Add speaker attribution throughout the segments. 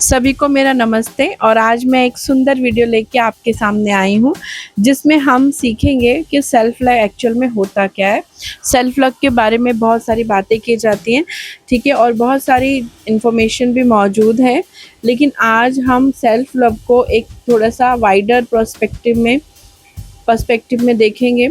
Speaker 1: सभी को मेरा नमस्ते और आज मैं एक सुंदर वीडियो लेके आपके सामने आई हूँ जिसमें हम सीखेंगे कि सेल्फ लव एक्चुअल में होता क्या है। सेल्फ लव के बारे में बहुत सारी बातें की जाती हैं, ठीक है, और बहुत सारी इन्फॉर्मेशन भी मौजूद है, लेकिन आज हम सेल्फ लव को एक थोड़ा सा वाइडर पर्सपेक्टिव में देखेंगे।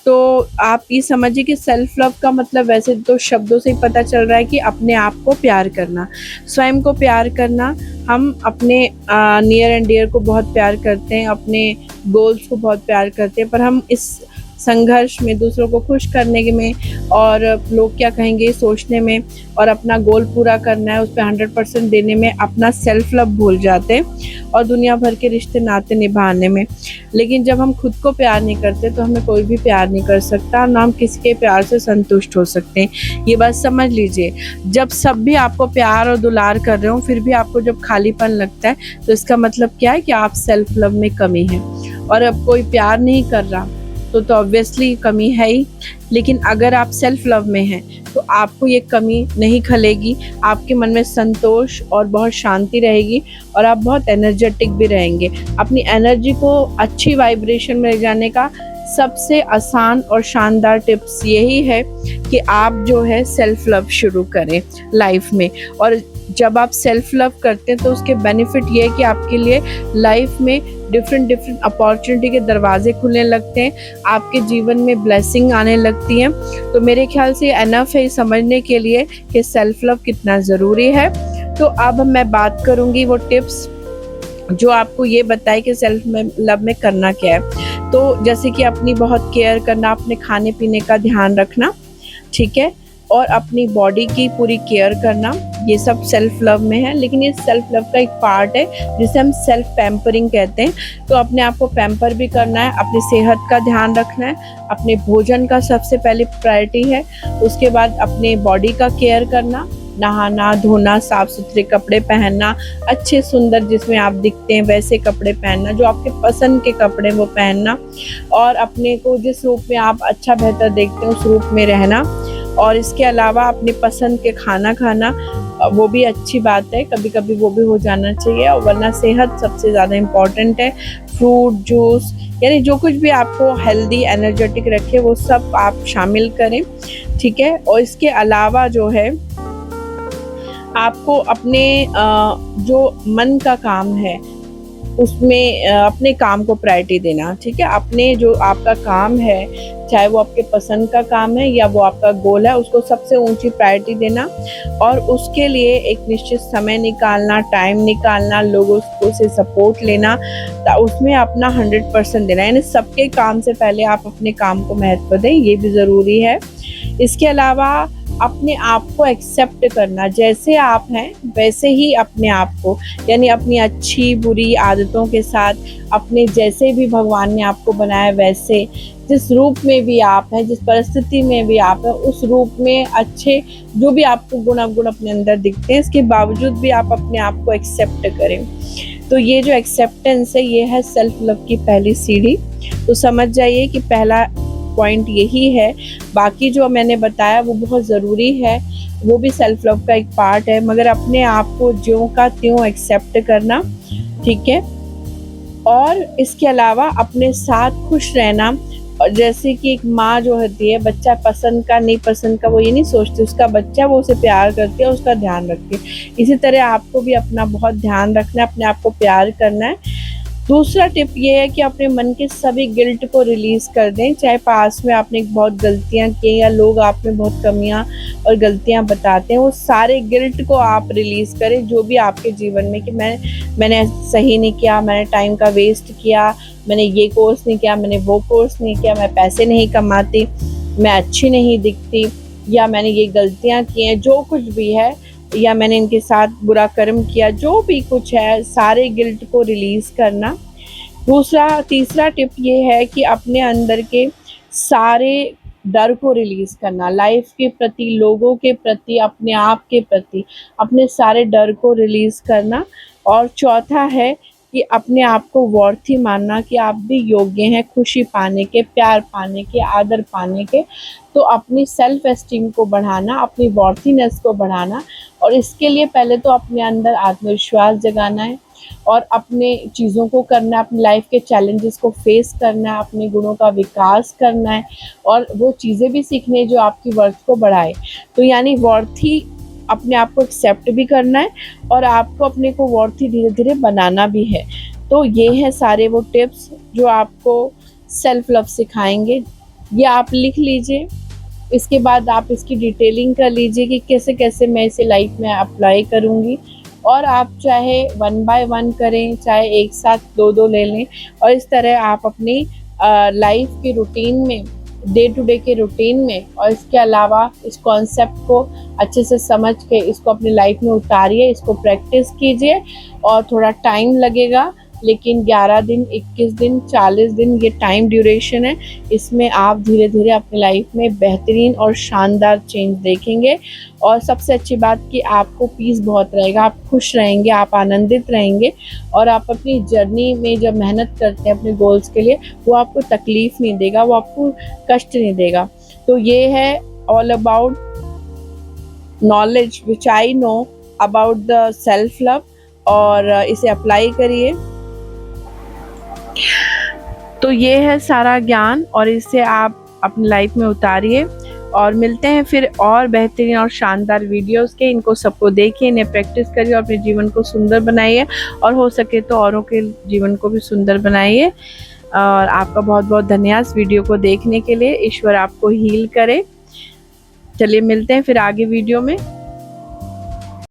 Speaker 1: तो आप ये समझिए कि सेल्फ लव का मतलब वैसे तो शब्दों से ही पता चल रहा है कि अपने आप को प्यार करना, स्वयं को प्यार करना। हम अपने नियर एंड डियर को बहुत प्यार करते हैं, अपने गोल्स को बहुत प्यार करते हैं, पर हम इस संघर्ष में दूसरों को खुश करने के में और लोग क्या कहेंगे सोचने में और अपना गोल पूरा करना है उस पर 100% देने में अपना सेल्फ लव भूल जाते हैं और दुनिया भर के रिश्ते नाते निभाने में। लेकिन जब हम खुद को प्यार नहीं करते तो हमें कोई भी प्यार नहीं कर सकता, ना हम किसी के प्यार से संतुष्ट हो सकते हैं। ये बात समझ लीजिए। जब सब भी आपको प्यार और दुलार कर रहे हो फिर भी आपको जब खालीपन लगता है तो इसका मतलब क्या है कि आप सेल्फ लव में कमी है। और अब कोई प्यार नहीं कर रहा तो ऑब्वियसली कमी है ही। लेकिन अगर आप सेल्फ लव में हैं तो आपको ये कमी नहीं खलेगी, आपके मन में संतोष और बहुत शांति रहेगी और आप बहुत एनर्जेटिक भी रहेंगे। अपनी एनर्जी को अच्छी वाइब्रेशन में ले जाने का सबसे आसान और शानदार टिप्स यही है कि आप जो है सेल्फ लव शुरू करें लाइफ में। और जब आप सेल्फ लव करते हैं तो उसके बेनिफिट ये है कि आपके लिए लाइफ में डिफरेंट अपॉर्चुनिटी के दरवाजे खुलने लगते हैं, आपके जीवन में ब्लेसिंग आने लगती हैं। तो मेरे ख्याल से एनफ है समझने के लिए कि सेल्फ लव कितना ज़रूरी है। तो अब मैं बात करूँगी वो टिप्स जो आपको ये बताए कि सेल्फ लव में करना क्या है। तो जैसे कि अपनी बहुत केयर करना, अपने खाने पीने का ध्यान रखना, ठीक है, और अपनी बॉडी की पूरी केयर करना, ये सब सेल्फ लव में है। लेकिन ये सेल्फ लव का एक पार्ट है जिसे हम सेल्फ पैम्परिंग कहते हैं। तो अपने आप को पैम्पर भी करना है, अपनी सेहत का ध्यान रखना है, अपने भोजन का सबसे पहले प्रायोरिटी है, उसके बाद अपने बॉडी का केयर करना, नहाना धोना, साफ सुथरे कपड़े पहनना, अच्छे सुंदर जिसमें आप दिखते हैं वैसे कपड़े पहनना, जो आपके पसंद के कपड़े वो पहनना, और अपने को जिस रूप में आप अच्छा बेहतर देखते हैं उस रूप में रहना। और इसके अलावा अपने पसंद के खाना खाना, वो भी अच्छी बात है, कभी कभी वो भी हो जाना चाहिए। और वरना सेहत सबसे ज़्यादा इम्पॉर्टेंट है। फ्रूट जूस यानी जो कुछ भी आपको हेल्दी एनर्जेटिक रखे वो सब आप शामिल करें, ठीक है। और इसके अलावा जो है आपको अपने जो मन का काम है उसमें अपने काम को प्रायोरिटी देना, ठीक है। अपने जो आपका काम है, चाहे वो आपके पसंद का काम है या वो आपका गोल है, उसको सबसे ऊंची प्रायोरिटी देना और उसके लिए एक निश्चित समय निकालना, टाइम निकालना, लोगों से सपोर्ट लेना, उसमें अपना 100% देना। यानी सबके काम से पहले आप अपने काम को महत्व दें, ये भी ज़रूरी है। इसके अलावा अपने आप को एक्सेप्ट करना, जैसे आप हैं वैसे ही अपने आप को, यानी अपनी अच्छी बुरी आदतों के साथ, अपने जैसे भी भगवान ने आपको बनाया वैसे, जिस रूप में भी आप हैं, जिस परिस्थिति में भी आप हैं, उस रूप में अच्छे जो भी आपको गुण अवगुण अपने अंदर दिखते हैं, इसके बावजूद भी आप अपने आप को एक्सेप्ट करें। तो ये जो एक्सेप्टेंस है ये है सेल्फ लव की पहली सीढ़ी। तो समझ जाइए कि पहला पॉइंट यही है। बाकी जो मैंने बताया वो बहुत ज़रूरी है, वो भी सेल्फ लव का एक पार्ट है, मगर अपने आप को ज्यों का त्यों एक्सेप्ट करना, ठीक है। और इसके अलावा अपने साथ खुश रहना। और जैसे कि एक माँ जो होती है, बच्चा पसंद का नहीं पसंद का वो ये नहीं सोचती, उसका बच्चा वो उसे प्यार करती है, उसका ध्यान रखती है। इसी तरह आपको भी अपना बहुत ध्यान रखना है, अपने आप को प्यार करना है। दूसरा टिप ये है कि अपने मन के सभी गिल्ट को रिलीज़ कर दें, चाहे पास में आपने बहुत गलतियां की या लोग आप में बहुत कमियां और गलतियां बताते हैं, वो सारे गिल्ट को आप रिलीज़ करें जो भी आपके जीवन में कि मैंने सही नहीं किया, मैंने टाइम का वेस्ट किया, मैंने ये कोर्स नहीं किया, मैंने वो कोर्स नहीं किया, मैं पैसे नहीं कमाती, मैं अच्छी नहीं दिखती, या मैंने ये गलतियाँ की हैं, जो कुछ भी है, या मैंने इनके साथ बुरा कर्म किया, जो भी कुछ है, सारे गिल्ट को रिलीज़ करना। तीसरा टिप ये है कि अपने अंदर के सारे डर को रिलीज़ करना, लाइफ के प्रति, लोगों के प्रति, अपने आप के प्रति, अपने सारे डर को रिलीज़ करना। और चौथा है कि अपने आप को वर्थी मानना कि आप भी योग्य हैं खुशी पाने के, प्यार पाने के, आदर पाने के। तो अपनी सेल्फ एस्टीम को बढ़ाना, अपनी वर्थीनेस को बढ़ाना, और इसके लिए पहले तो अपने अंदर आत्मविश्वास जगाना है और अपने चीज़ों को करना है, अपनी लाइफ के चैलेंजेस को फेस करना है, अपने गुणों का विकास करना है और वो चीज़ें भी सीखनी है जो आपकी वर्थ को बढ़ाए। तो यानी वर्थी अपने आप को एक्सेप्ट भी करना है और आपको अपने को वर्थी धीरे धीरे बनाना भी है। तो ये है सारे वो टिप्स जो आपको सेल्फ लव सिखाएंगे। ये आप लिख लीजिए, इसके बाद आप इसकी डिटेलिंग कर लीजिए कि कैसे कैसे मैं इसे लाइफ में अप्लाई करूँगी। और आप चाहे 1 बाय 1 करें, चाहे एक साथ 2-2 ले लें, और इस तरह आप अपनी लाइफ के रूटीन में, डे टू डे के रूटीन में, और इसके अलावा इस कॉन्सेप्ट को अच्छे से समझ के इसको अपनी लाइफ में उतारिए, इसको प्रैक्टिस कीजिए। और थोड़ा टाइम लगेगा, लेकिन 11 दिन, 21 दिन, 40 दिन ये टाइम ड्यूरेशन है। इसमें आप धीरे धीरे अपनी लाइफ में बेहतरीन और शानदार चेंज देखेंगे। और सबसे अच्छी बात कि आपको पीस बहुत रहेगा, आप खुश रहेंगे, आप आनंदित रहेंगे, और आप अपनी जर्नी में जब मेहनत करते हैं अपने गोल्स के लिए, वो आपको तकलीफ़ नहीं देगा, वो आपको कष्ट नहीं देगा। तो ये है all about knowledge which I know about the self love, और इसे अप्लाई करिए। तो ये है सारा ज्ञान, और इसे आप अपनी लाइफ में उतारिए। और मिलते हैं फिर और बेहतरीन और शानदार वीडियोस के। इनको सबको देखिए, इन्हें प्रैक्टिस करिए और अपने जीवन को सुंदर बनाइए, और हो सके तो औरों के जीवन को भी सुंदर बनाइए। और आपका बहुत बहुत धन्यवाद इस वीडियो को देखने के लिए। ईश्वर आपको हील करे। चलिए मिलते हैं फिर आगे वीडियो में।